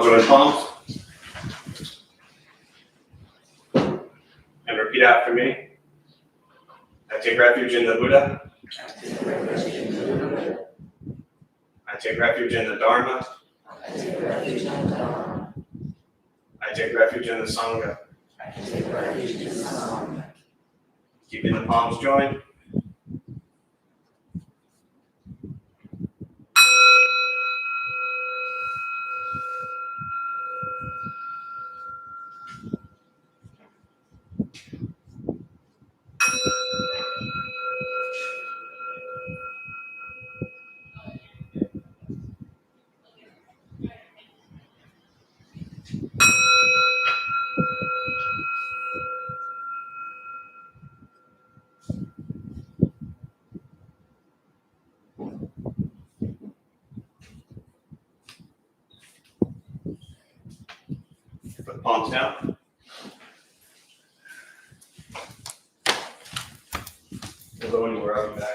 Elbow in palms. And repeat after me. I take refuge in the Buddha. I take refuge in the Dharma. I take refuge in the Sangha. Keeping the palms joined. Put the palms down. Although when we're up back.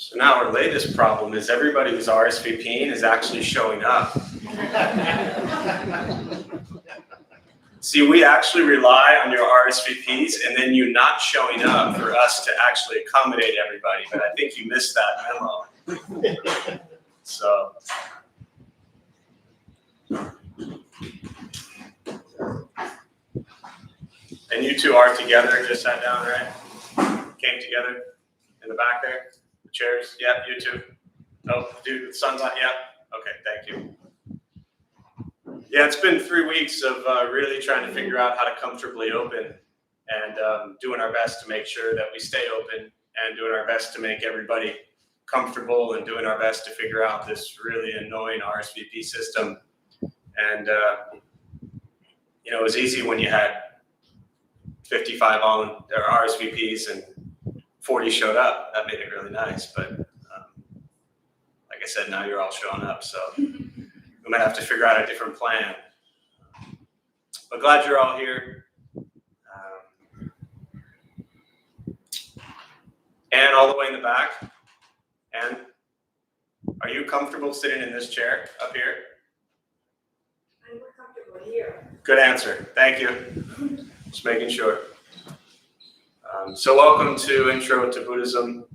So now our latest problem is everybody who's RSVPing is actually showing up. See, we actually rely on your RSVPs and then you not showing up for us to actually accommodate everybody, but I think you missed that memo. So. And you two are together, just sat down, right? Came together in the back there? The chairs? Yeah, you two. Oh, dude, the sun's on? Yeah. Okay, thank you. Yeah, it's been 3 weeks of really trying to figure out how to comfortably open and doing our best to make sure that we stay open and doing our best to make everybody comfortable and doing our best to figure out this really annoying RSVP system. And, you know, it was easy when you had 55 on their RSVPs and 40 showed up. That made it really nice. But like I said, now you're all showing up. So we might have to figure out a different plan. But glad you're all here. And all the way in the back. And are you comfortable sitting in this chair up here? I'm more comfortable here. Good answer. Thank you. Just making sure. So welcome to Intro to Buddhism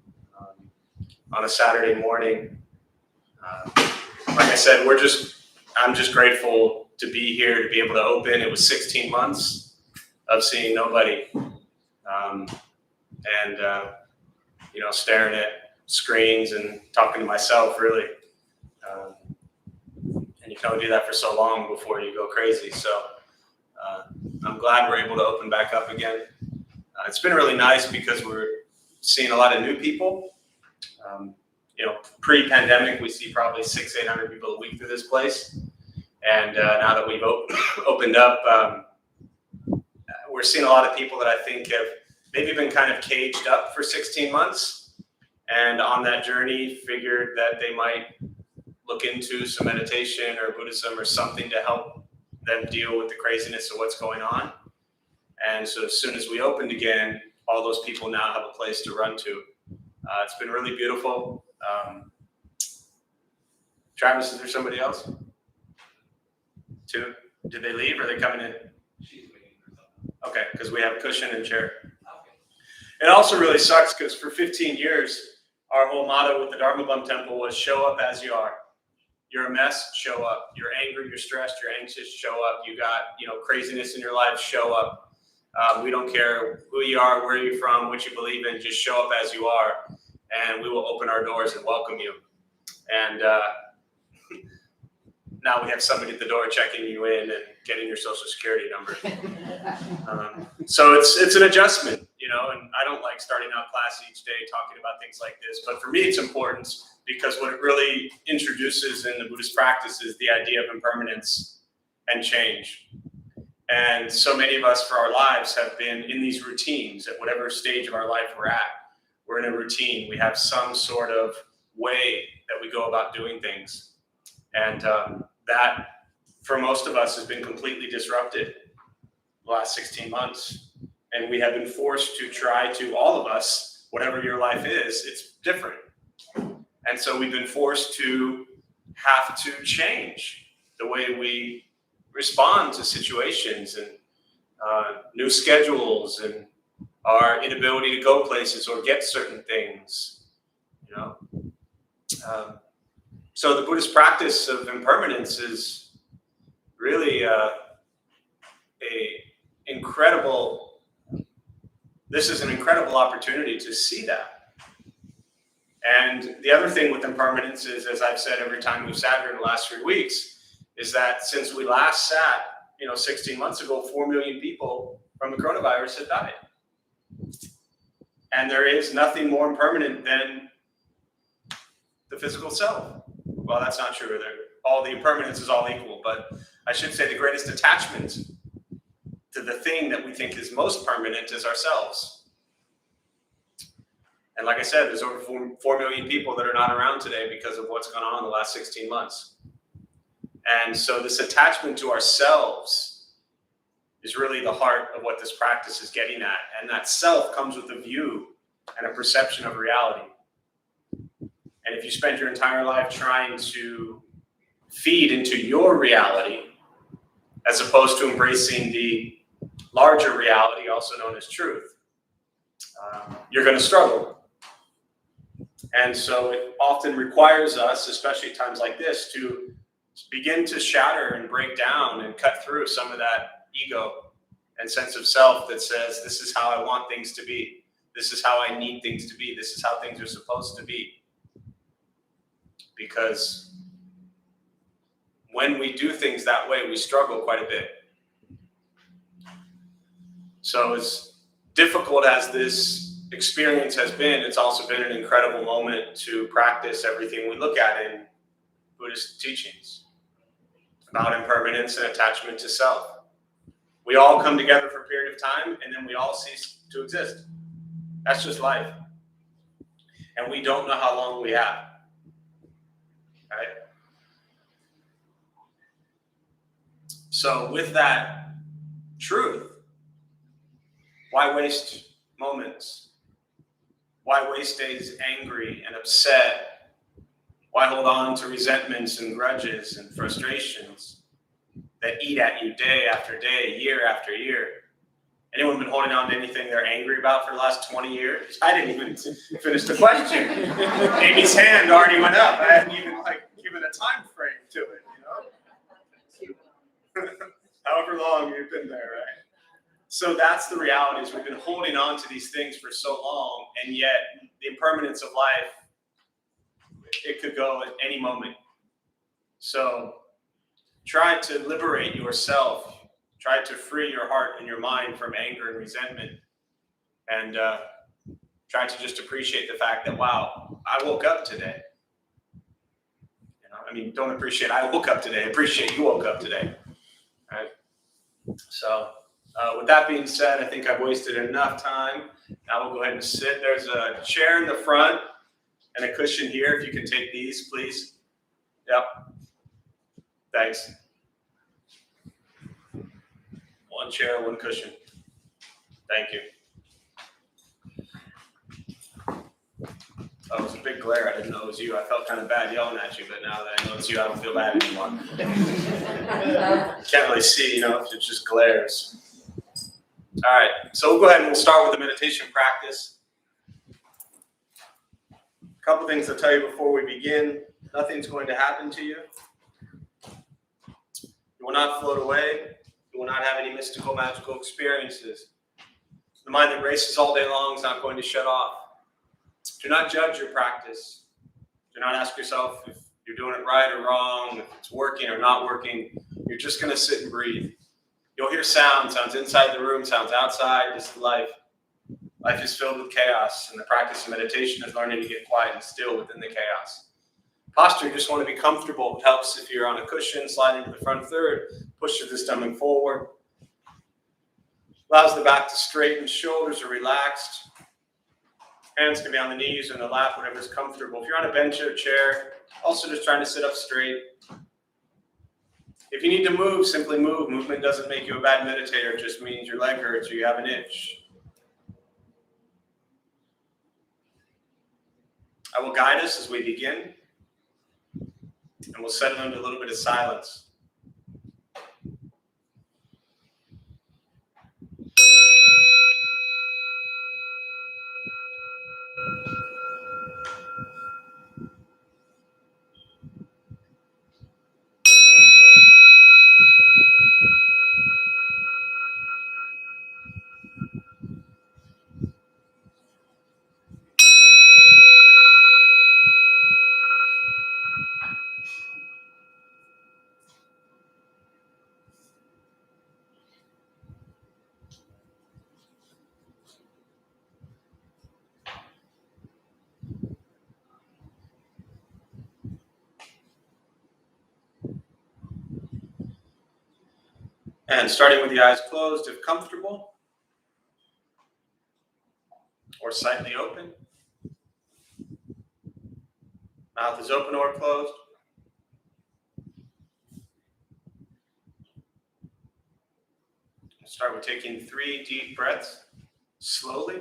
on a Saturday morning. Like I said, I'm just grateful to be here, to be able to open. It was 16 months of seeing nobody and you know, staring at screens and talking to myself, really. And you can only do that for so long before you go crazy. So I'm glad we're able to open back up again. It's been really nice because we're seeing a lot of new people. You know, pre-pandemic, we see probably 600-800 people a week through this place. And now that we've opened up, we're seeing a lot of people that I think have maybe been kind of caged up for 16 months. And on that journey, figured that they might look into some meditation or Buddhism or something to help them deal with the craziness of what's going on. And so as soon as we opened again, all those people now have a place to run to. It's been really beautiful. Travis, is there somebody else? Two? Did they leave or are they coming in? She's waiting for something. Okay, because we have a cushion and chair. Okay. It also really sucks because for 15 years, our whole motto with the Dharma Bum Temple was show up as you are. You're a mess, show up. You're angry, you're stressed, you're anxious, show up. You got, craziness in your life, show up. We don't care who you are, where you're from, what you believe in, just show up as you are, and we will open our doors and welcome you. And now we have somebody at the door checking you in and getting your social security number. So it's an adjustment, and I don't like starting out class each day talking about things like this, but for me it's important because what it really introduces in the Buddhist practice is the idea of impermanence and change. And so many of us for our lives have been in these routines at whatever stage of our life we're at. We're in a routine. We have some sort of way that we go about doing things. And that, for most of us, has been completely disrupted the last 16 months. And we have been forced to try to, all of us, whatever your life is, it's different. And so we've been forced to have to change the way we respond to situations and new schedules and our inability to go places or get certain things, So the Buddhist practice of impermanence is really this is an incredible opportunity to see that. And the other thing with impermanence is, as I've said every time we've sat here in the last 3 weeks, is that since we last sat, 16 months ago, 4 million people from the coronavirus have died. And there is nothing more impermanent than the physical self. Well, that's not true. All the impermanence is all equal, but I should say the greatest attachment to the thing that we think is most permanent is ourselves. And like I said, there's over 4 million people that are not around today because of what's gone on in the last 16 months. And so this attachment to ourselves is really the heart of what this practice is getting at. And that self comes with a view and a perception of reality. And if you spend your entire life trying to feed into your reality, as opposed to embracing the larger reality, also known as truth, you're going to struggle. And so it often requires us, especially at times like this, to begin to shatter and break down and cut through some of that ego and sense of self that says, this is how I want things to be. This is how I need things to be. This is how things are supposed to be. Because when we do things that way, we struggle quite a bit. So as difficult as this experience has been, it's also been an incredible moment to practice everything we look at in Buddhist teachings about impermanence and attachment to self. We all come together for a period of time, and then we all cease to exist. That's just life. And we don't know how long we have. Right? So with that truth, why waste moments? Why waste days angry and upset? Why hold on to resentments and grudges and frustrations that eat at you day after day, year after year? Anyone been holding on to anything they're angry about for the last 20 years? I didn't even finish the question. Amy's hand already went up. I hadn't even given a time frame to it, However long you've been there, right? So that's the reality, is we've been holding on to these things for so long, and yet the impermanence of life, it could go at any moment. So try to liberate yourself. Try to free your heart and your mind from anger and resentment, and try to just appreciate the fact that, wow, I woke up today. Don't appreciate I woke up today. Appreciate you woke up today. All right. So with that being said, I think I've wasted enough time. Now we'll go ahead and sit. There's a chair in the front and a cushion here. If you can take these, please. Yep. Thanks. One chair, one cushion. Thank you. Oh, it was a big glare. I didn't know it was you. I felt kind of bad yelling at you, but now that I know it's you, I don't feel bad anymore. Can't really see, if it just glares. All right, so we'll go ahead and we'll start with the meditation practice. A couple things to tell you before we begin. Nothing's going to happen to you. You will not float away. You will not have any mystical, magical experiences. The mind that races all day long is not going to shut off. Do not judge your practice. Do not ask yourself if you're doing it right or wrong, if it's working or not working. You're just going to sit and breathe. You'll hear sounds inside the room, sounds outside. This is life. Life is filled with chaos, and the practice of meditation is learning to get quiet and still within the chaos. Posture, you just want to be comfortable. It helps if you're on a cushion, slide into the front third, push the stomach forward. Allows the back to straighten, shoulders are relaxed. Hands can be on the knees or in the lap, whatever's comfortable. If you're on a bench or a chair, also just trying to sit up straight. If you need to move, simply move. Movement doesn't make you a bad meditator. It just means your leg hurts or you have an itch. I will guide us as we begin, and we'll settle into a little bit of silence. And starting with the eyes closed, if comfortable, or slightly open. Mouth is open or closed. We'll start with taking 3 deep breaths, slowly.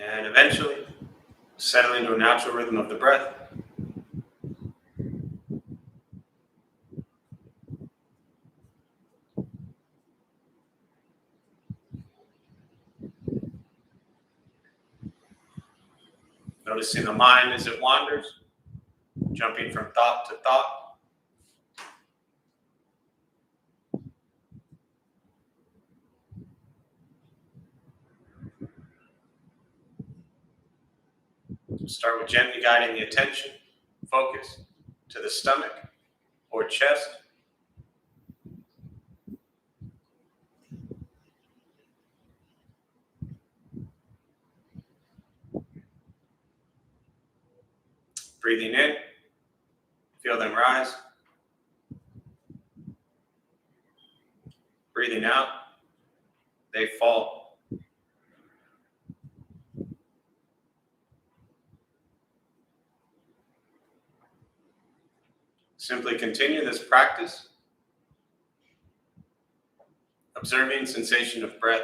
And eventually, settle into a natural rhythm of the breath. Noticing the mind as it wanders, jumping from thought to thought. Start with gently guiding the attention, focus to the stomach or chest. Breathing in, feel them rise. Breathing out, they fall. Simply continue this practice, observing sensation of breath.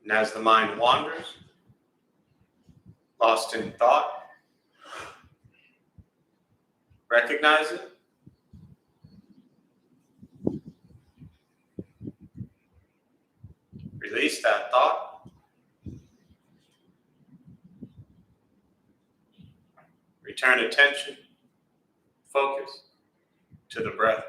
And as the mind wanders, lost in thought, recognize it. Release that thought. Return attention, focus to the breath.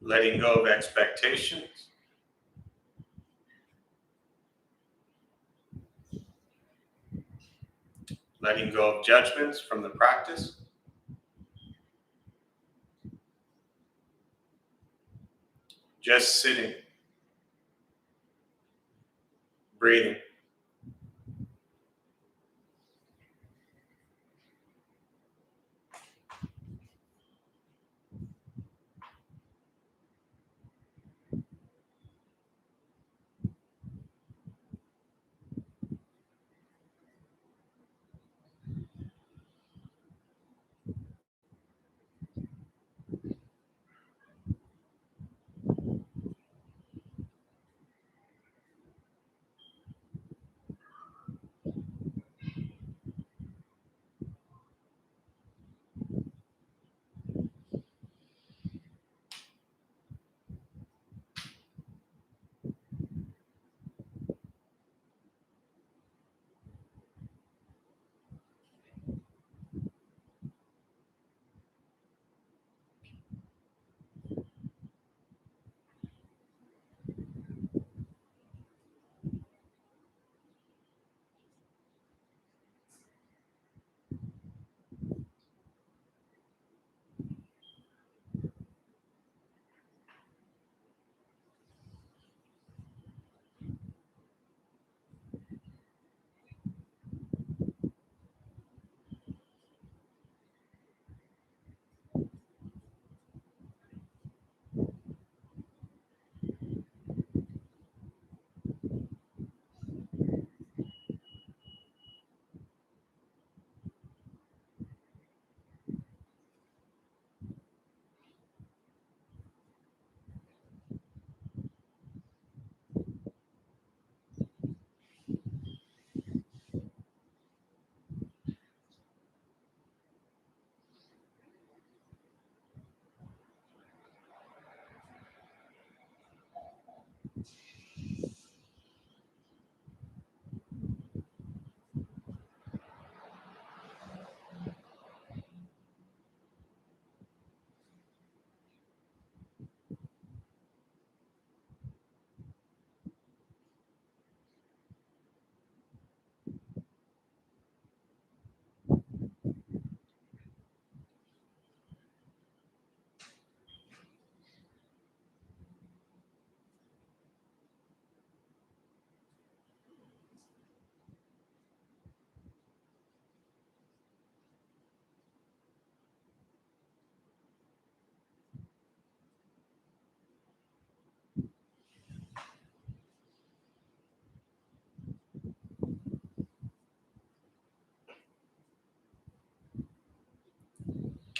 Letting go of expectations. Letting go of judgments from the practice. Just sitting, breathing.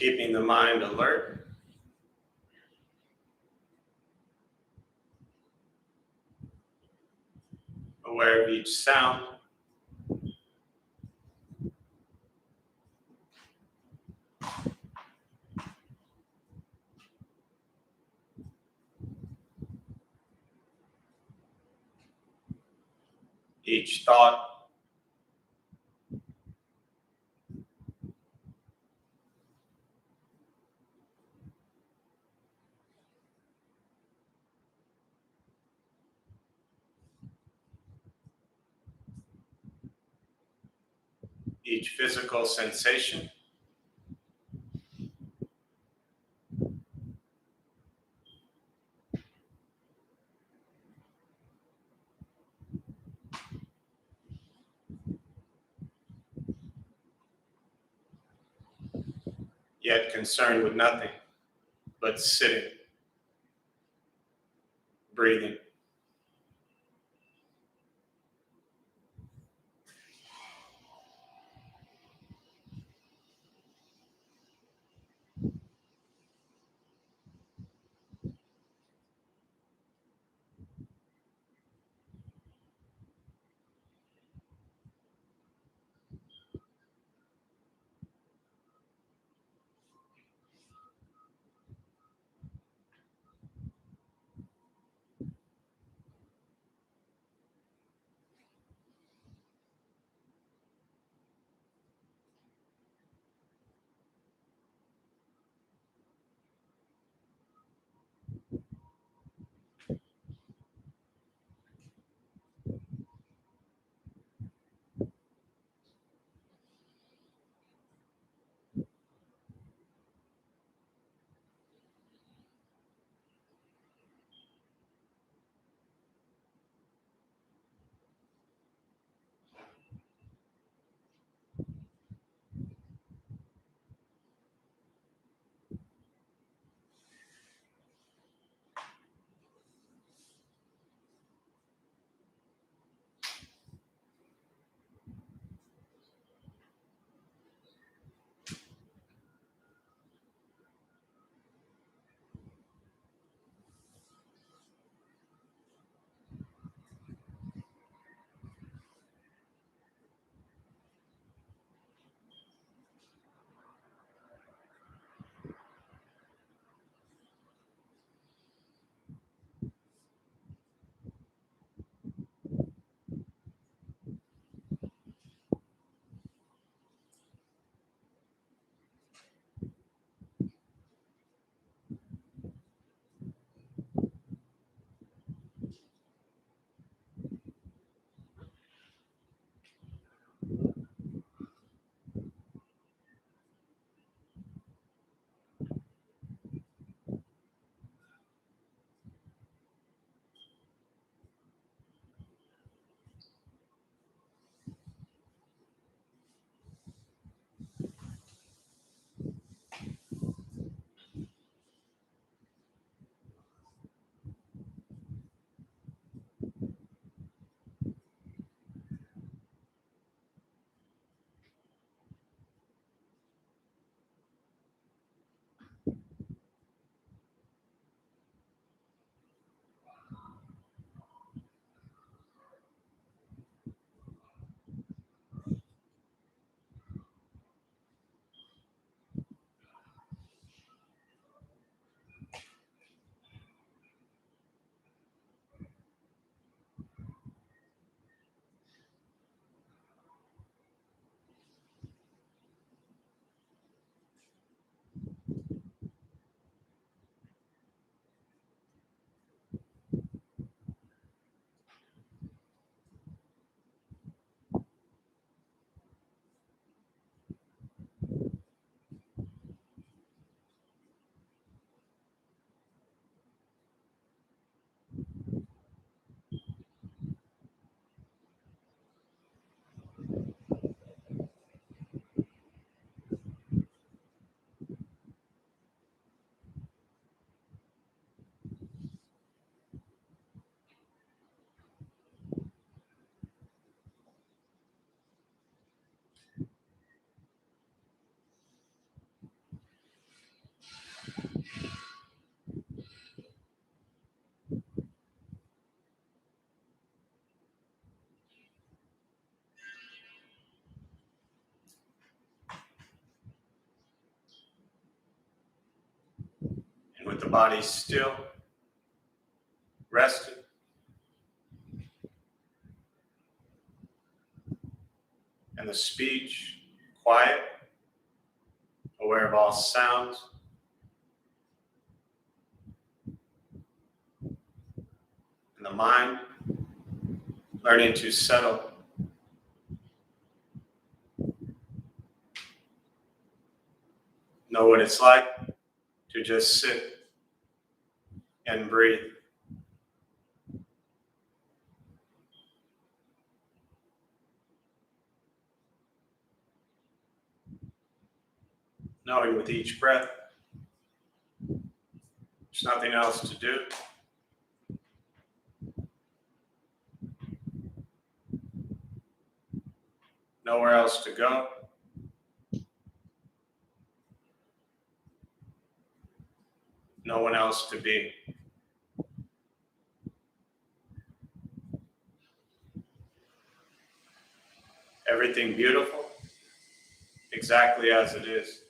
Keeping the mind alert. Aware of each sound. Each thought. Each physical sensation. Yet concerned with nothing but sitting, breathing. body still, rested. And the speech quiet, aware of all sounds. And the mind learning to settle. Know what it's like to just sit and breathe. Knowing with each breath, there's nothing else to do. Nowhere else to go. No one else to be. Everything beautiful, exactly as it is.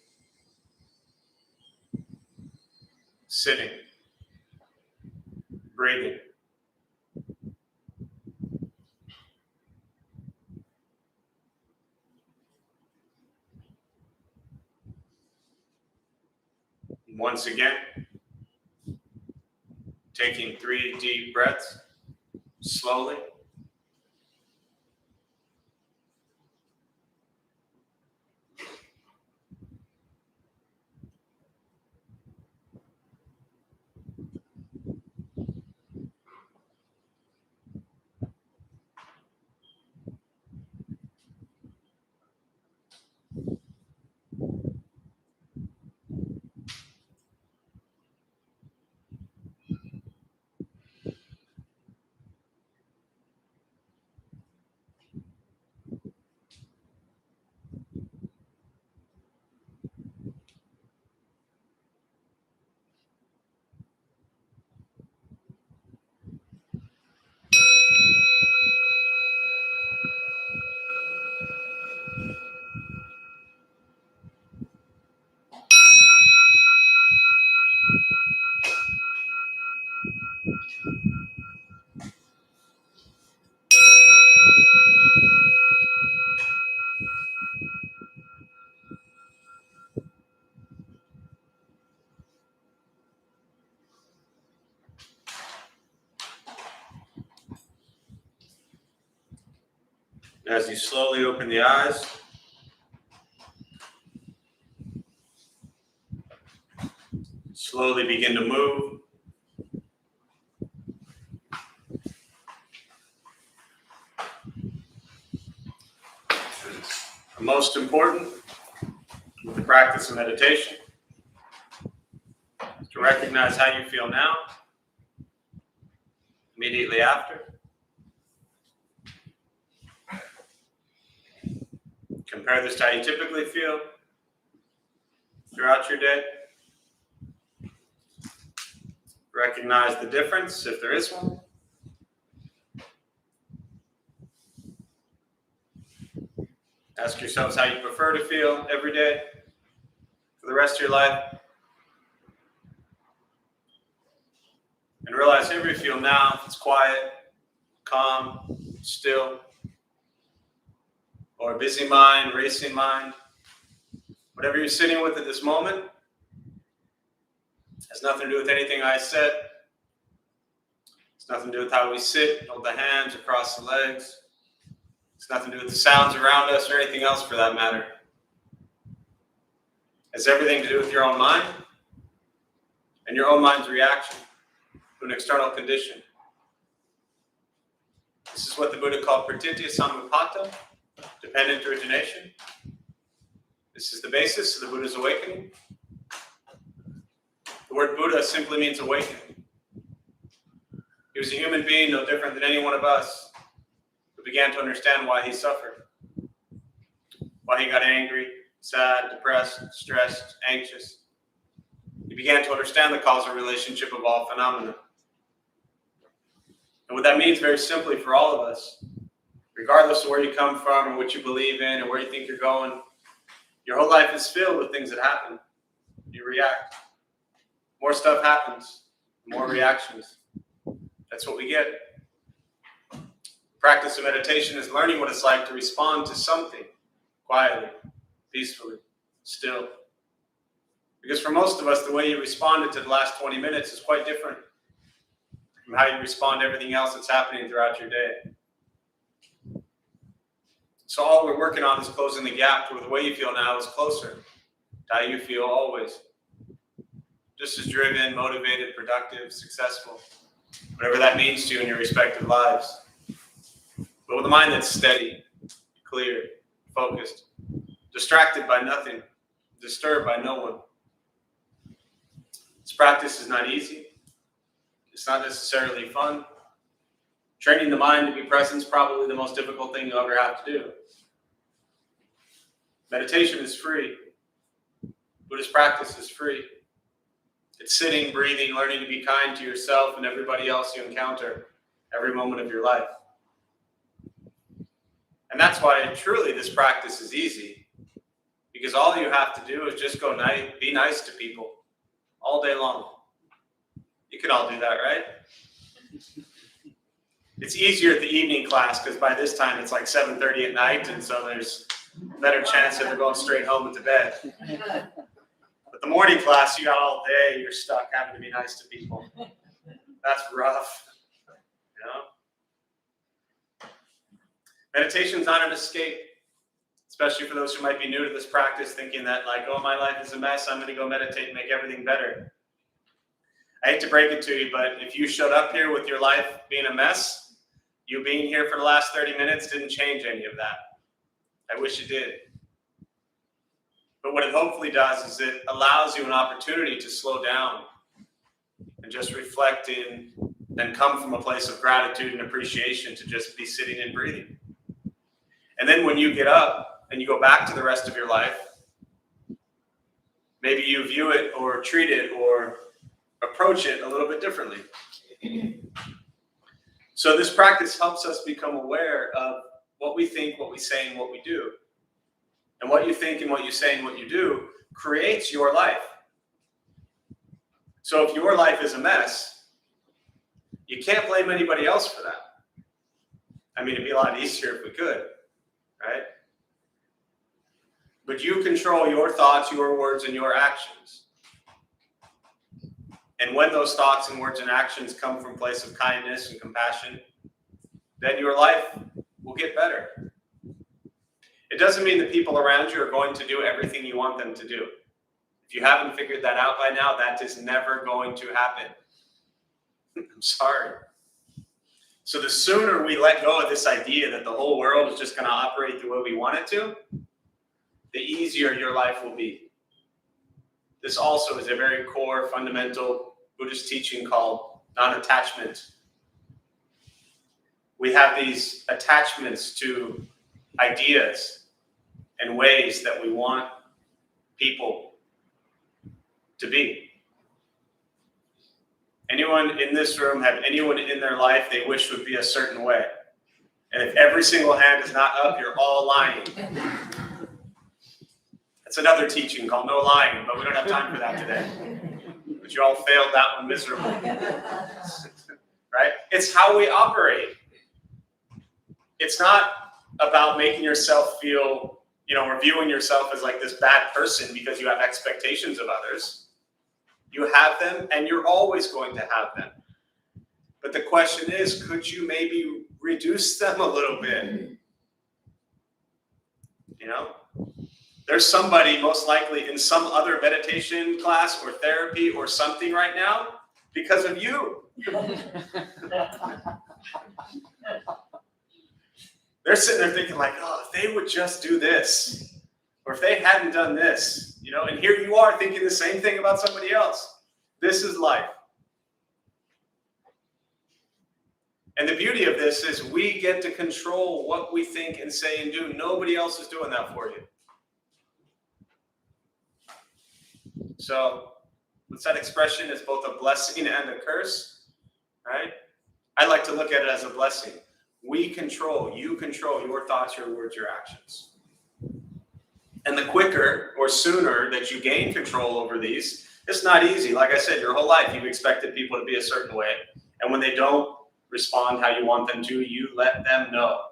Sitting, breathing. Once again, taking 3 deep breaths, slowly. As you slowly open the eyes, slowly begin to move. And most important, with the practice of meditation, is to recognize how you feel now, immediately after. Compare this to how you typically feel throughout your day. Recognize the difference, if there is one. Ask yourselves how you prefer to feel every day for the rest of your life. And realize however you feel now, if it's quiet, calm, still, or a busy mind, racing mind, whatever you're sitting with at this moment has nothing to do with anything I said. It's nothing to do with how we sit, hold the hands, across the legs. It's nothing to do with the sounds around us or anything else for that matter. It's everything to do with your own mind and your own mind's reaction to an external condition. This is what the Buddha called pratitya samuppada, dependent origination. This is the basis of the Buddha's awakening. The word Buddha simply means awakening. He was a human being no different than any one of us who began to understand why he suffered, why he got angry, sad, depressed, stressed, anxious. He began to understand the causal relationship of all phenomena. And what that means very simply for all of us, regardless of where you come from or what you believe in or where you think you're going, your whole life is filled with things that happen. You react. more stuff happens, more reactions. That's what we get. Practice of meditation is learning what it's like to respond to something quietly, peacefully, still. Because for most of us, the way you responded to the last 20 minutes is quite different from how you respond to everything else that's happening throughout your day. So all we're working on is closing the gap to where the way you feel now is closer to how you feel always. Just as driven, motivated, productive, successful, whatever that means to you in your respective lives. But with a mind that's steady, clear, focused, distracted by nothing, disturbed by no one. This practice is not easy. It's not necessarily fun. Training the mind to be present is probably the most difficult thing you'll ever have to do. Meditation is free. Buddhist practice is free. It's sitting, breathing, learning to be kind to yourself and everybody else you encounter every moment of your life. And that's why truly this practice is easy. Because all you have to do is just be nice to people all day long. You can all do that, right? It's easier at the evening class because by this time it's like 7:30 at night, and so there's a better chance that they're going straight home into bed. But the morning class, you got all day, you're stuck having to be nice to people. That's rough, you know? Meditation's not an escape, especially for those who might be new to this practice, thinking that like, oh, my life is a mess, I'm going to go meditate and make everything better. I hate to break it to you, but if you showed up here with your life being a mess, you being here for the last 30 minutes didn't change any of that. I wish it did. But what it hopefully does is it allows you an opportunity to slow down and just reflect in and come from a place of gratitude and appreciation to just be sitting and breathing. And then when you get up and you go back to the rest of your life, maybe you view it or treat it or approach it a little bit differently. So this practice helps us become aware of what we think, what we say, and what we do. And what you think and what you say and what you do creates your life. So if your life is a mess, you can't blame anybody else for that. I mean, it'd be a lot easier if we could, right? But you control your thoughts, your words, and your actions. And when those thoughts and words and actions come from a place of kindness and compassion, then your life will get better. It doesn't mean the people around you are going to do everything you want them to do. If you haven't figured that out by now, that is never going to happen. I'm sorry. So the sooner we let go of this idea that the whole world is just going to operate the way we want it to, the easier your life will be. This also is a very core, fundamental Buddhist teaching called non-attachment. We have these attachments to ideas and ways that we want people to be. Anyone in this room have anyone in their life they wish would be a certain way? And if every single hand is not up, you're all lying. That's another teaching called no lying, but we don't have time for that today. But you all failed that one miserably. Right? It's how we operate. It's not about making yourself feel, or viewing yourself as like this bad person because you have expectations of others. You have them, and you're always going to have them. But the question is, could you maybe reduce them a little bit? There's somebody most likely in some other meditation class or therapy or something right now because of you. They're sitting there thinking like, oh, if they would just do this, or if they hadn't done this, and here you are thinking the same thing about somebody else. This is life. And the beauty of this is we get to control what we think and say and do. Nobody else is doing that for you. So, what's that expression? It's both a blessing and a curse, right? I like to look at it as a blessing. You control your thoughts, your words, your actions. And the quicker or sooner that you gain control over these It's not easy. Like I said, your whole life you've expected people to be a certain way. And when they don't respond how you want them to, you let them know.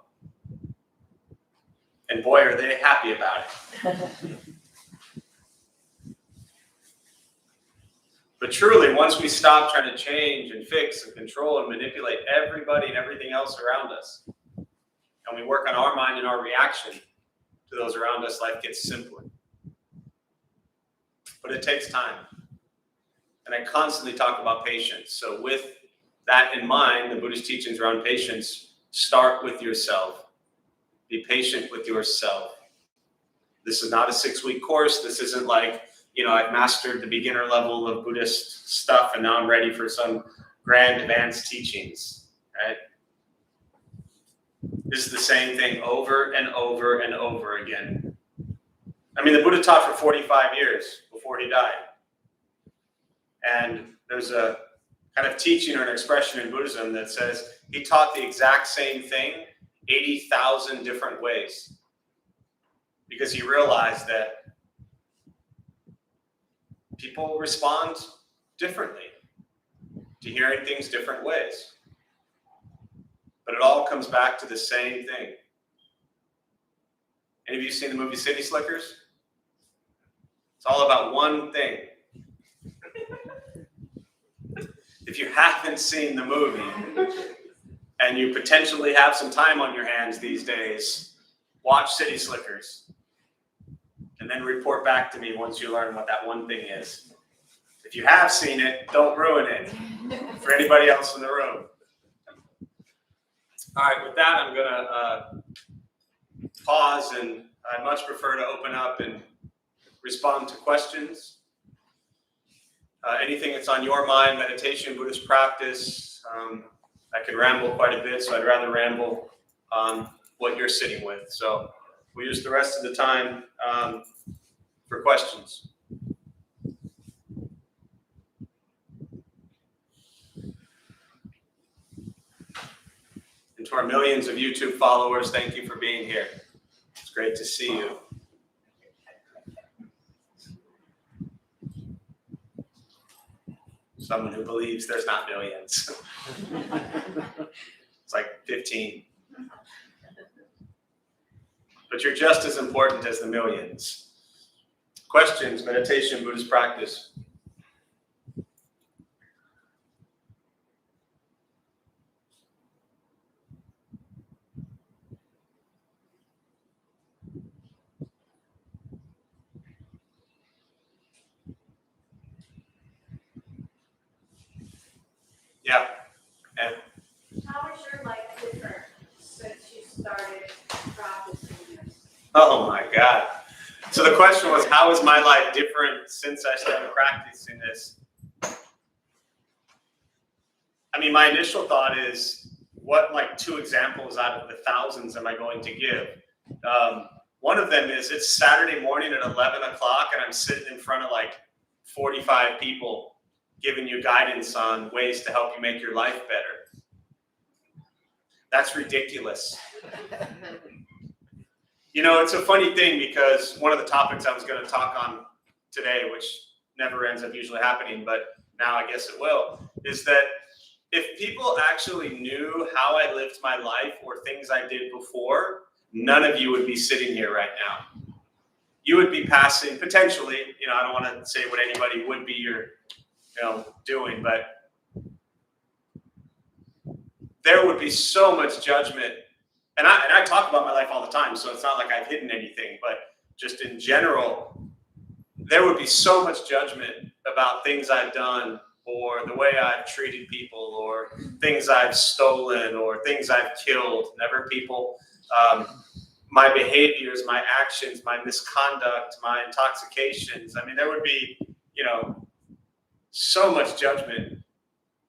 And boy, are they happy about it. But truly, once we stop trying to change and fix and control and manipulate everybody and everything else around us, and we work on our mind and our reaction to those around us, life gets simpler. But it takes time. And I constantly talk about patience. So with that in mind, the Buddhist teachings around patience start with yourself. Be patient with yourself. This is not a 6-week course. This isn't like, I've mastered the beginner level of Buddhist stuff and now I'm ready for some grand advanced teachings, right? This is the same thing over and over and over again. I mean, the Buddha taught for 45 years before he died. And there's a kind of teaching or an expression in Buddhism that says he taught the exact same thing 80,000 different ways. Because he realized that people respond differently to hearing things different ways. But it all comes back to the same thing. Any of you seen the movie City Slickers? It's all about one thing. If you haven't seen the movie and you potentially have some time on your hands these days, watch City Slickers. And then report back to me once you learn what that one thing is. If you have seen it, don't ruin it for anybody else in the room. All right, with that, I'm going to pause, and I'd much prefer to open up and respond to questions. Anything that's on your mind, meditation, Buddhist practice. I could ramble quite a bit, so I'd rather ramble on what you're sitting with. So we'll use the rest of the time for questions. And to our millions of YouTube followers, thank you for being here. It's great to see you. Someone who believes there's not millions. It's like 15. But you're just as important as the millions. Questions, meditation, Buddhist practice. Yeah. And How is your life different since you started practicing this? oh my God. So the question was, how is my life different since I started practicing this? I mean, my initial thought is, what 2 examples out of the thousands am I going to give? One of them is it's Saturday morning at 11 o'clock and I'm sitting in front of 45 people giving you guidance on ways to help you make your life better. That's ridiculous. It's a funny thing because one of the topics I was going to talk on today, which never ends up usually happening, but now I guess it will, is that if people actually knew how I lived my life or things I did before, none of you would be sitting here right now. You would be passing, potentially, I don't want to say what anybody would be doing, but there would be so much judgment. And I talk about my life all the time, so it's not like I've hidden anything, but just in general, there would be so much judgment about things I've done or the way I've treated people or things I've stolen or things I've killed. Never people. My behaviors, my actions, my misconduct, my intoxications. I mean, there would be, so much judgment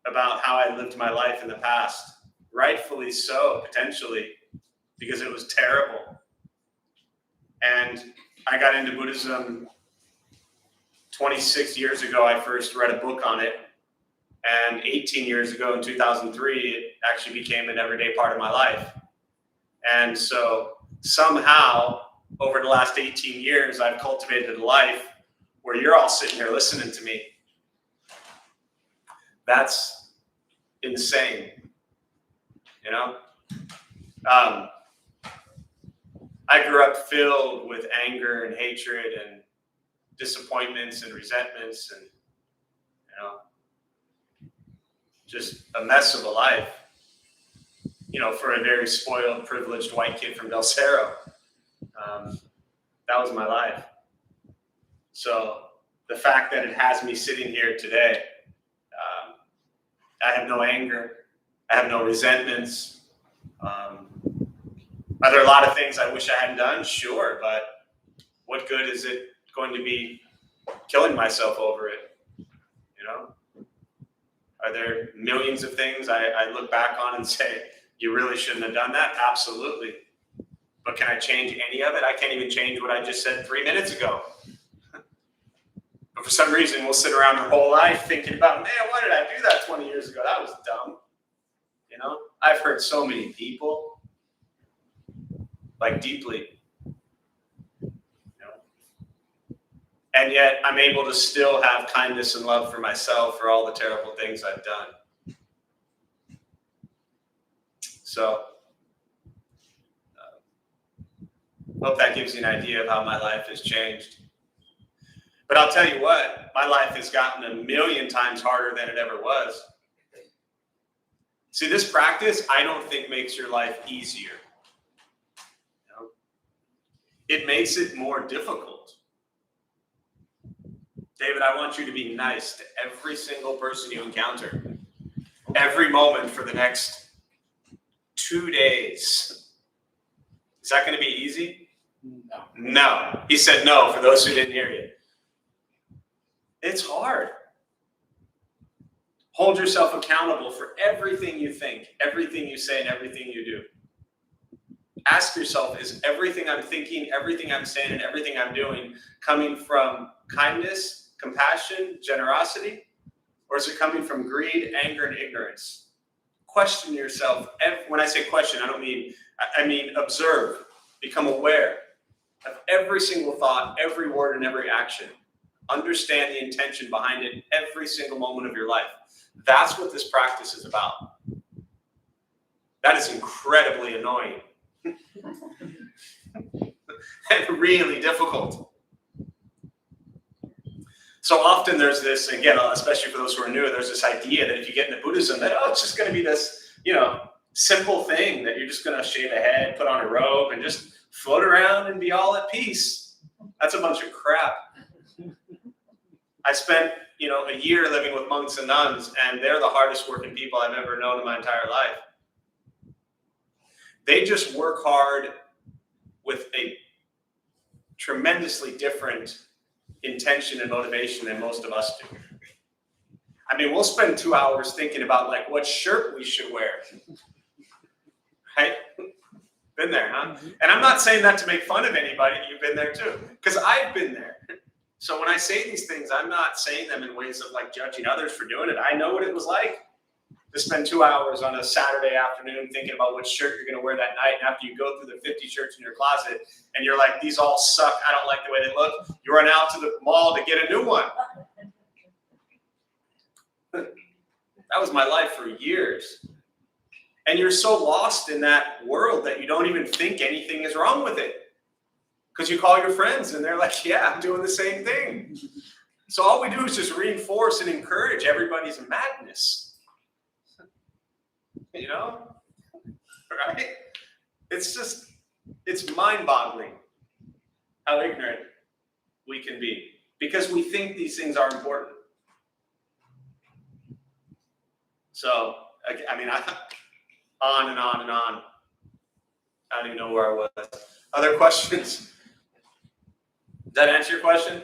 about how I lived my life in the past. Rightfully so, potentially, because it was terrible. And I got into Buddhism 26 years ago. I first read a book on it. And 18 years ago in 2003, it actually became an everyday part of my life. And so somehow, over the last 18 years, I've cultivated a life where you're all sitting here listening to me. That's insane. You know? I grew up filled with anger and hatred and disappointments and resentments and, you know, just a mess of a life, you know, for a very spoiled, privileged white kid from Del Cerro. That was my life. So the fact that it has me sitting here today, I have no anger. I have no resentments. Are there a lot of things I wish I hadn't done? Sure, but what good is it going to be killing myself over it? You know? Are there millions of things I look back on and say, you really shouldn't have done that? Absolutely. But can I change any of it? I can't even change what I just said 3 minutes ago. But for some reason, we'll sit around our whole life thinking about, man, why did I do that 20 years ago? That was dumb. You know, I've hurt so many people, like deeply. You know? And yet I'm able to still have kindness and love for myself for all the terrible things I've done. So, hope that gives you an idea of how my life has changed. But I'll tell you what, my life has gotten a million times harder than it ever was. See, this practice, I don't think makes your life easier. You know? It makes it more difficult. David, I want you to be nice to every single person you encounter. Every moment for the next 2 days. Is that going to be easy? No. No. He said no for those who didn't hear you. It's hard. Hold yourself accountable for everything you think, everything you say, and everything you do. Ask yourself, is everything I'm thinking, everything I'm saying, and everything I'm doing coming from kindness, compassion, generosity? Or is it coming from greed, anger, and ignorance? Question yourself. When I say question, I mean observe, become aware of every single thought, every word, and every action. Understand the intention behind it every single moment of your life. That's what this practice is about. That is incredibly annoying and really difficult. So often there's this, again, especially for those who are new, there's this idea that if you get into Buddhism, that, it's just going to be this, simple thing that you're just going to shave a head, put on a robe, and just float around and be all at peace. That's a bunch of crap. I spent, a year living with monks and nuns, and they're the hardest working people I've ever known in my entire life. They just work hard with a tremendously different intention and motivation than most of us do. I mean, we'll spend 2 hours thinking about what shirt we should wear. Right? Been there, huh? And I'm not saying that to make fun of anybody. You've been there too, because I've been there. So when I say these things, I'm not saying them in ways of judging others for doing it. I know what it was like to spend 2 hours on a Saturday afternoon thinking about what shirt you're going to wear that night. And after you go through the 50 shirts in your closet and you're like, these all suck, I don't like the way they look, you run out to the mall to get a new one. That was my life for years. And you're so lost in that world that you don't even think anything is wrong with it. Because you call your friends and they're like, yeah, I'm doing the same thing. So all we do is just reinforce and encourage everybody's madness. Right? It's mind-boggling how ignorant we can be because we think these things are important. So, on and on and on. I don't even know where I was. Other questions? Does that answer your question?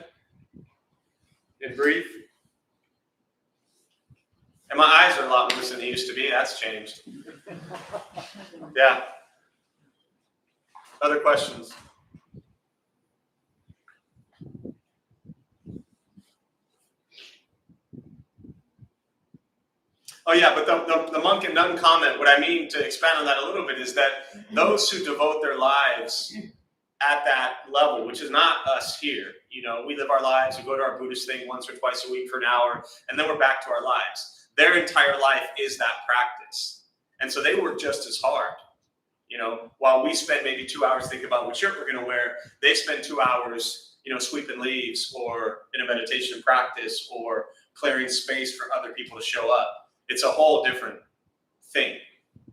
In brief? And my eyes are a lot worse than they used to be. That's changed. Yeah. Other questions? Oh yeah, but the monk and nun comment, what I mean to expand on that a little bit is that those who devote their lives at that level, which is not us here, we live our lives, we go to our Buddhist thing once or twice a week for an hour, and then we're back to our lives. their entire life is that practice. And so they work just as hard. While we spend maybe 2 hours thinking about what shirt we're going to wear, they spend 2 hours, sweeping leaves or in a meditation practice or clearing space for other people to show up. It's a whole different thing.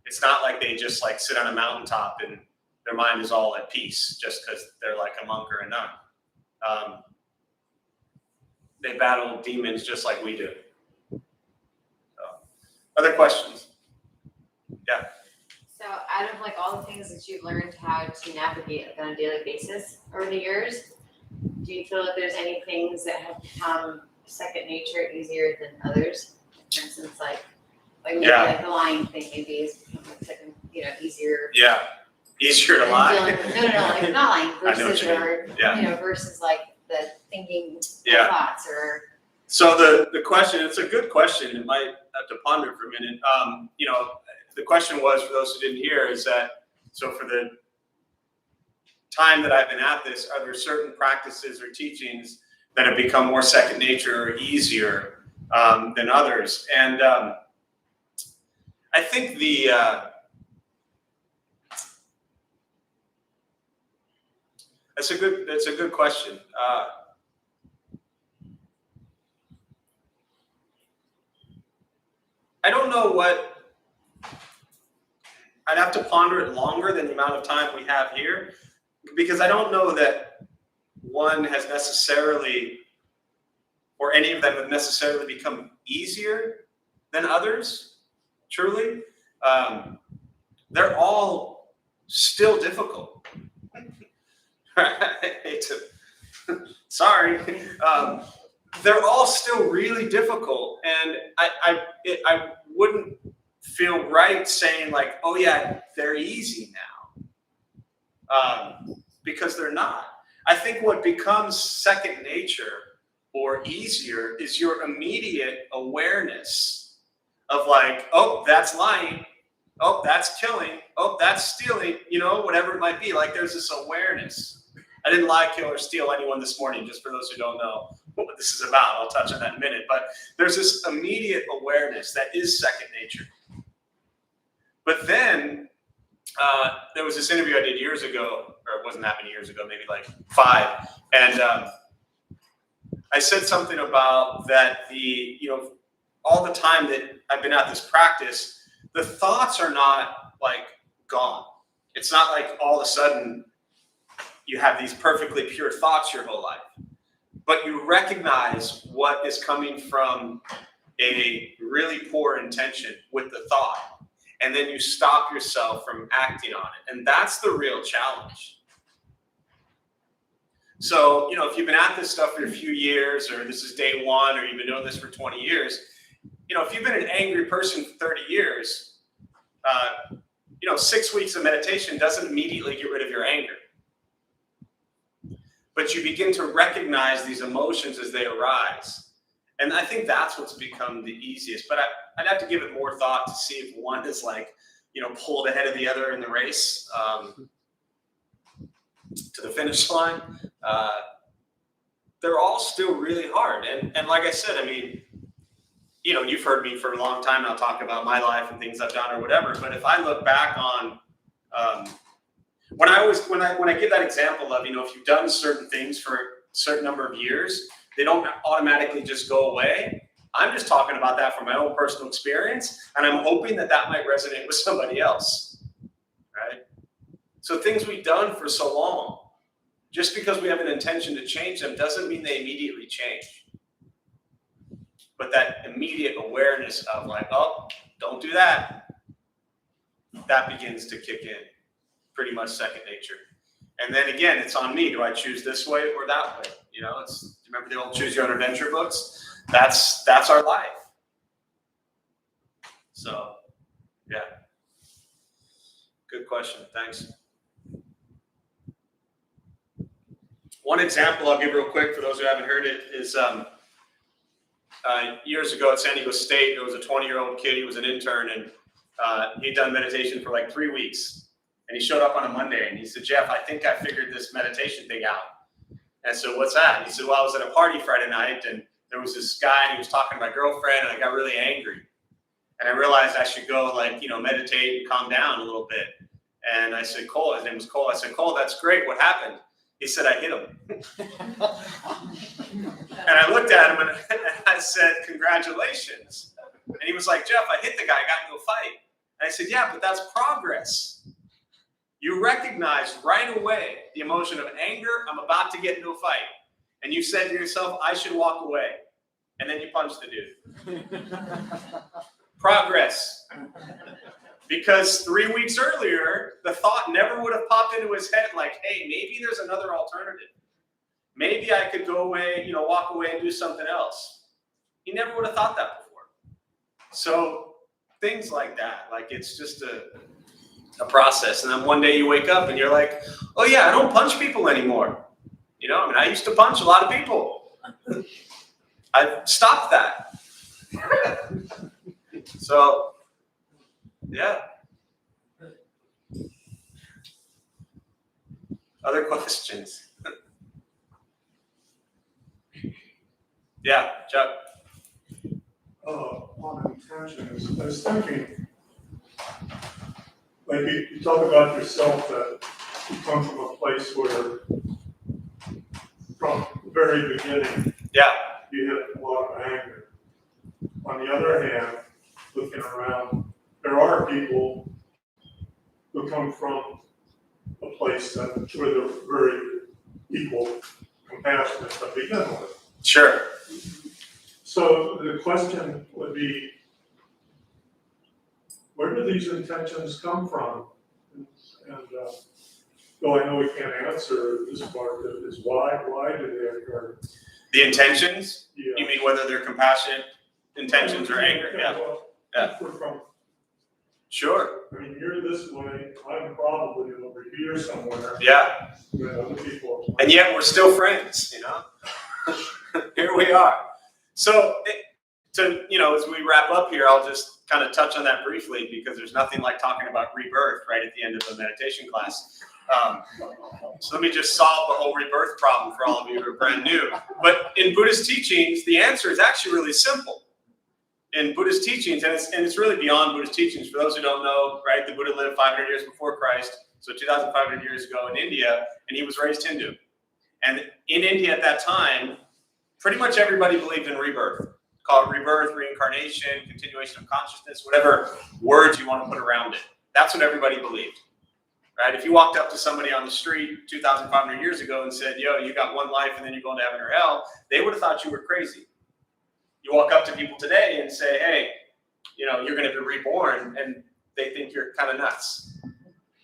It's not like they just like sit on a mountaintop and their mind is all at peace just because they're like a monk or a nun. They battle demons just like we do. So, other questions? Yeah. So out of like all the things that you've learned how to navigate on a daily basis over the years, do you feel that there's any things that have become second nature easier than others? For instance, like maybe like the lying thing maybe is become like second, easier. Yeah. Easier to lie. No, like not lying versus versus like the thinking thoughts or. So the question, it's a good question. It might have to ponder for a minute. The question was, for those who didn't hear, is that, so for the time that I've been at this, are there certain practices or teachings that have become more second nature or easier than others? And I think that's a good question. I don't know what. I'd have to ponder it longer than the amount of time we have here, because I don't know that one has necessarily, or any of them have necessarily become easier than others, truly. They're all still difficult. I hate to, sorry. They're all still really difficult, and I wouldn't feel right saying like, oh yeah, they're easy now, because they're not. I think what becomes second nature or easier is your immediate awareness of like, oh, that's lying, oh, that's killing, oh, that's stealing, whatever it might be. Like there's this awareness. I didn't lie, kill, or steal anyone this morning, just for those who don't know what this is about. I'll touch on that in a minute. But there's this immediate awareness that is second nature. But then there was this interview I did years ago, or it wasn't that many years ago, maybe like 5. And I said something about that all the time that I've been at this practice, the thoughts are not like gone. It's not like all of a sudden you have these perfectly pure thoughts your whole life. But you recognize what is coming from a really poor intention with the thought. And then you stop yourself from acting on it. And that's the real challenge. So, if you've been at this stuff for a few years, or this is day 1, or you've been doing this for 20 years, if you've been an angry person for 30 years, 6 weeks of meditation doesn't immediately get rid of your anger. But you begin to recognize these emotions as they arise. And I think that's what's become the easiest. But I'd have to give it more thought to see if one is like, pulled ahead of the other in the race to the finish line. They're all still really hard. And like I said, I mean, you've heard me for a long time now talk about my life and things I've done or whatever. But if I look back on when I give that example of, if you've done certain things for a certain number of years, they don't automatically just go away. I'm just talking about that from my own personal experience, and I'm hoping that might resonate with somebody else, right? So things we've done for so long, just because we have an intention to change them doesn't mean they immediately change. But that immediate awareness of like, oh, don't do that, that begins to kick in. Pretty much second nature. And then again, it's on me. Do I choose this way or that way? Remember the old Choose Your Own Adventure books? That's our life. So, yeah. Good question. Thanks. One example I'll give real quick for those who haven't heard it is years ago at San Diego State, there was a 20-year-old kid. He was an intern, and he'd done meditation for like 3 weeks. And he showed up on a Monday and he said, Jeff, I think I figured this meditation thing out. And I said, what's that? And he said, well, I was at a party Friday night and there was this guy and he was talking to my girlfriend and I got really angry. And I realized I should go meditate and calm down a little bit. And I said, Cole, his name was Cole. I said, Cole, that's great. What happened? He said, I hit him. And I looked at him and I said, congratulations. And he was like, Jeff, I hit the guy. I got into a fight. And I said, yeah, but that's progress. You recognized right away the emotion of anger. I'm about to get into a fight. And you said to yourself, I should walk away. And then you punched the dude. Progress. Because 3 weeks earlier, the thought never would have popped into his head like, hey, maybe there's another alternative. Maybe I could go away, walk away and do something else. He never would have thought that before. So things like that, it's just a process. And then one day you wake up and you're like, oh yeah, I don't punch people anymore. I used to punch a lot of people. I stopped that. So, yeah. Other questions? Yeah, Chuck. On intentions, I was thinking, you talk about yourself that you come from a place where, from the very beginning, you had a lot of anger. On the other hand, looking around, there are people who come from a place that where they're very equal, compassionate to begin with. Sure. So the question would be, where do these intentions come from? And though I know we can't answer this part, is why do they occur? The intentions? Yeah. You mean whether they're compassionate intentions or anger? Yeah. Well, Yeah. we're from, Sure. you're this way, I'm probably over here somewhere. Yeah. With other people. And yet we're still friends, Here we are. So, as we wrap up here, I'll just kind of touch on that briefly because there's nothing like talking about rebirth right at the end of a meditation class. So let me just solve the whole rebirth problem for all of you who are brand new. But in Buddhist teachings, the answer is actually really simple. In Buddhist teachings, and it's really beyond Buddhist teachings. For those who don't know, right, the Buddha lived 500 years before Christ, so 2,500 years ago in India, and he was raised Hindu. And in India at that time, pretty much everybody believed in rebirth. Call it rebirth, reincarnation, continuation of consciousness, whatever words you want to put around it. That's what everybody believed. Right? If you walked up to somebody on the street 2,500 years ago and said, yo, you got one life and then you're going to heaven or hell, they would have thought you were crazy. You walk up to people today and say, hey, you're going to be reborn, and they think you're kind of nuts.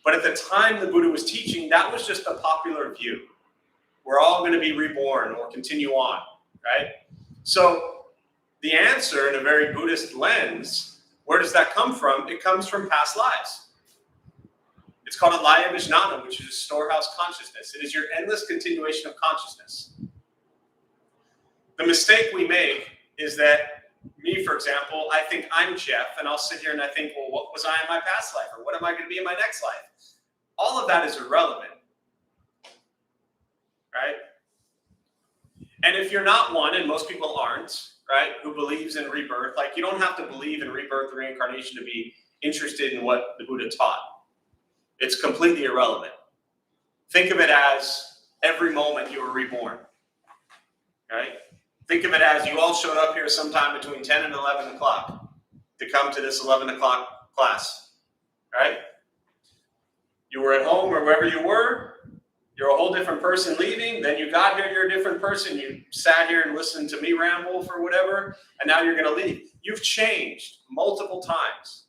But at the time the Buddha was teaching, that was just a popular view. We're all going to be reborn or continue on, right? So the answer in a very Buddhist lens, where does that come from? It comes from past lives. It's called a Laya Vijnana, which is a storehouse consciousness. It is your endless continuation of consciousness. The mistake we make is that me, for example, I think I'm Jeff, and I'll sit here and I think, well, what was I in my past life? Or what am I going to be in my next life? All of that is irrelevant, right? And if you're not one, and most people aren't, right, who believes in rebirth, you don't have to believe in rebirth or reincarnation to be interested in what the Buddha taught. It's completely irrelevant. Think of it as every moment you were reborn, right? Think of it as you all showed up here sometime between 10 and 11 o'clock to come to this 11 o'clock class, right? You were at home or wherever you were. You're a whole different person leaving. Then you got here, you're a different person. You sat here and listened to me ramble for whatever, and now you're going to leave. You've changed multiple times,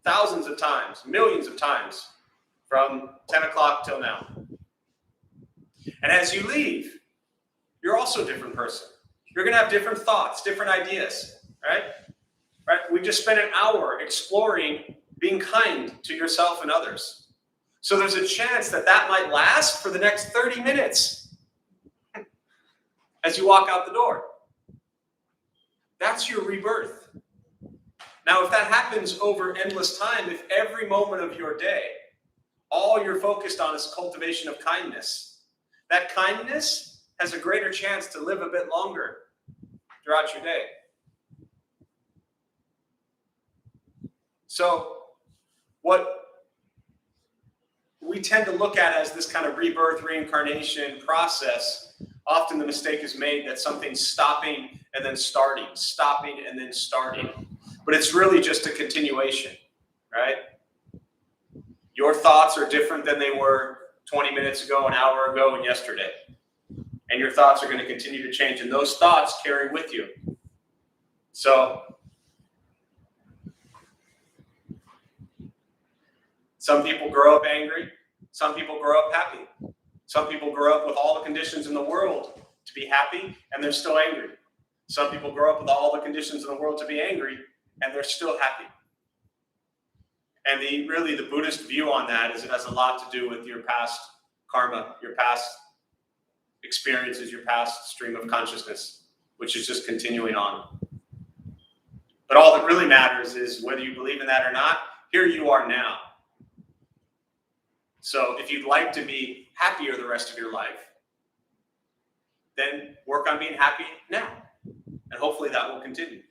thousands of times, millions of times from 10 o'clock till now. And as you leave, you're also a different person. You're going to have different thoughts, different ideas, right? Right? We just spent an hour exploring being kind to yourself and others. So there's a chance that that might last for the next 30 minutes as you walk out the door. That's your rebirth. Now, if that happens over endless time, if every moment of your day, all you're focused on is cultivation of kindness, that kindness has a greater chance to live a bit longer throughout your day. So what we tend to look at as this kind of rebirth, reincarnation process, often the mistake is made that something's stopping and then starting, stopping and then starting. But it's really just a continuation, right? Your thoughts are different than they were 20 minutes ago, an hour ago, and yesterday. And your thoughts are going to continue to change, and those thoughts carry with you. So some people grow up angry. Some people grow up happy. Some people grow up with all the conditions in the world to be happy, and they're still angry. Some people grow up with all the conditions in the world to be angry, and they're still happy. And really the Buddhist view on that is it has a lot to do with your past karma, your past experiences, your past stream of consciousness, which is just continuing on. But all that really matters is whether you believe in that or not, here you are now. So if you'd like to be happier the rest of your life, then work on being happy now. And hopefully that will continue.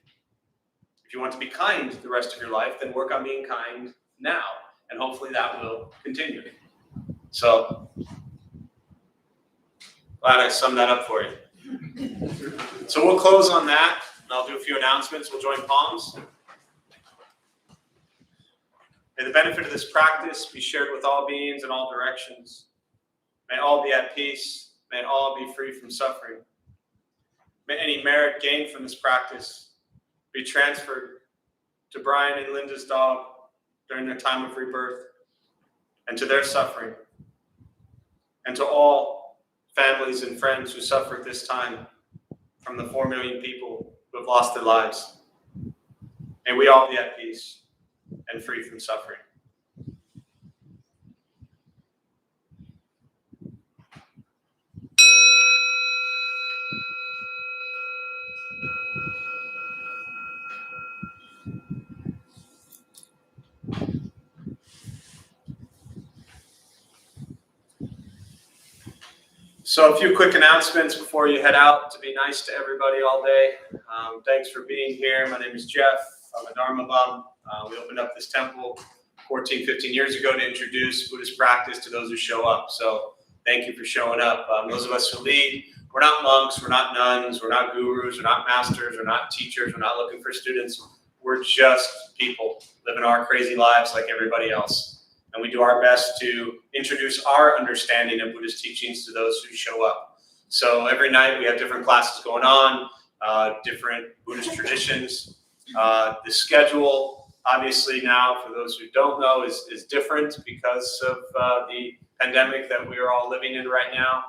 If you want to be kind the rest of your life, then work on being kind now. And hopefully that will continue. So, glad I summed that up for you. So we'll close on that. And I'll do a few announcements. We'll join palms. May the benefit of this practice be shared with all beings in all directions. May all be at peace. May all be free from suffering. May any merit gained from this practice be transferred to Brian and Linda's dog during their time of rebirth and to their suffering, and to all families and friends who suffer at this time from the 4 million people who have lost their lives. May we all be at peace and free from suffering. So a few quick announcements before you head out to be nice to everybody all day. Thanks for being here. My name is Jeff. I'm a Dharma bum. We opened up this temple 14, 15 years ago to introduce Buddhist practice to those who show up. So thank you for showing up. Those of us who lead, we're not monks, we're not nuns, we're not gurus, we're not masters, we're not teachers, we're not looking for students. We're just people living our crazy lives like everybody else. And we do our best to introduce our understanding of Buddhist teachings to those who show up. So every night we have different classes going on, different Buddhist traditions. The schedule, obviously now, for those who don't know, is different because of the pandemic that we are all living in right now.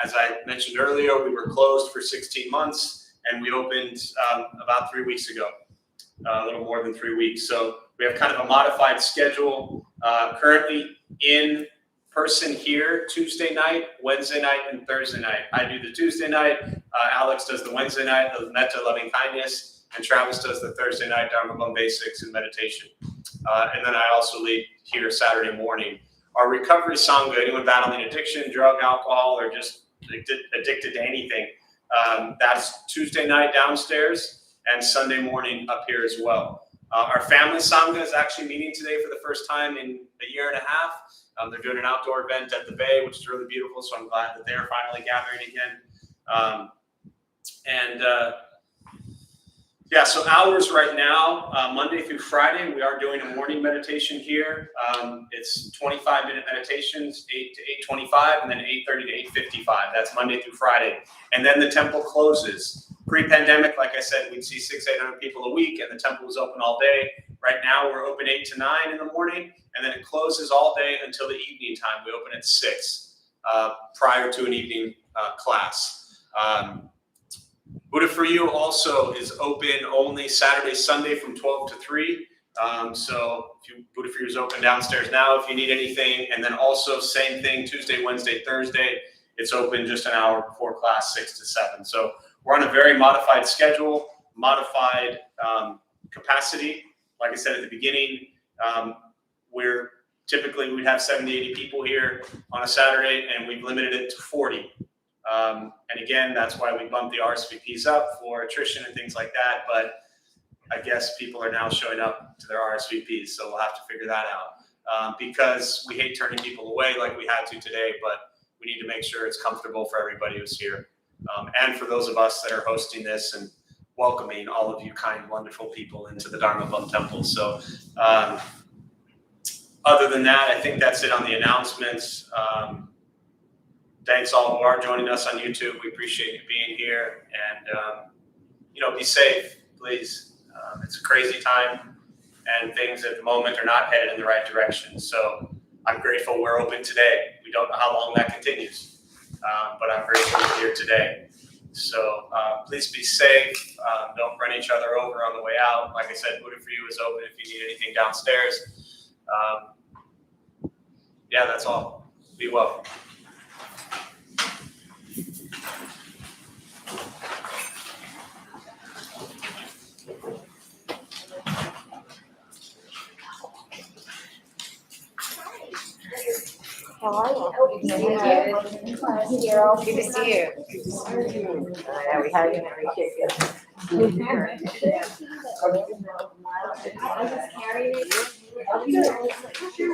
As I mentioned earlier, we were closed for 16 months, and we opened about 3 weeks ago, a little more than 3 weeks. So we have kind of a modified schedule. Currently in person here, Tuesday night, Wednesday night, and Thursday night. I do the Tuesday night, Alex does the Wednesday night of Metta, Loving Kindness, and Travis does the Thursday night, Dharma Bum Basics and Meditation. And then I also lead here Saturday morning. Our recovery Sangha, anyone battling addiction, drug, alcohol, or just addicted to anything, that's Tuesday night downstairs and Sunday morning up here as well. Our family Sangha is actually meeting today for the first time in a year and a half. They're doing an outdoor event at the Bay, which is really beautiful, so I'm glad that they're finally gathering again. Yeah, so hours right now, Monday through Friday, we are doing a morning meditation here. It's 25-minute meditations, 8 to 8:25, and then 8:30 to 8:55. That's Monday through Friday. And then the temple closes. Pre-pandemic, like I said, we'd see 600-800 people a week, and the temple was open all day. Right now, we're open 8 to 9 in the morning, and then it closes all day until the evening time. We open at 6 prior to an evening class. Buddha for You also is open only Saturday, Sunday from 12 to 3. So Buddha for You is open downstairs now if you need anything. And then also same thing, Tuesday, Wednesday, Thursday. It's open just an hour before class, 6 to 7. So we're on a very modified schedule, modified capacity. Like I said at the beginning, we'd have 70, 80 people here on a Saturday, and we've limited it to 40. And again, that's why we bumped the RSVPs up for attrition and things like that. But I guess people are now showing up to their RSVPs, so we'll have to figure that out. Because we hate turning people away like we had to today, but we need to make sure it's comfortable for everybody who's here. And for those of us that are hosting this and welcoming all of you kind, wonderful people into the Dharma Bum Temple. So other than that, I think that's it on the announcements. Thanks all who are joining us on YouTube. We appreciate you being here, and be safe, please. It's a crazy time, and things at the moment are not headed in the right direction. So I'm grateful we're open today. We don't know how long that continues, but I'm grateful we're here today. So please be safe. Don't run each other over on the way out. Like I said, Buddha for You is open if you need anything downstairs. Yeah, that's all. Be well. How are you? Good to see you. Good to see you. Yeah, we had you every kid. I just carried it.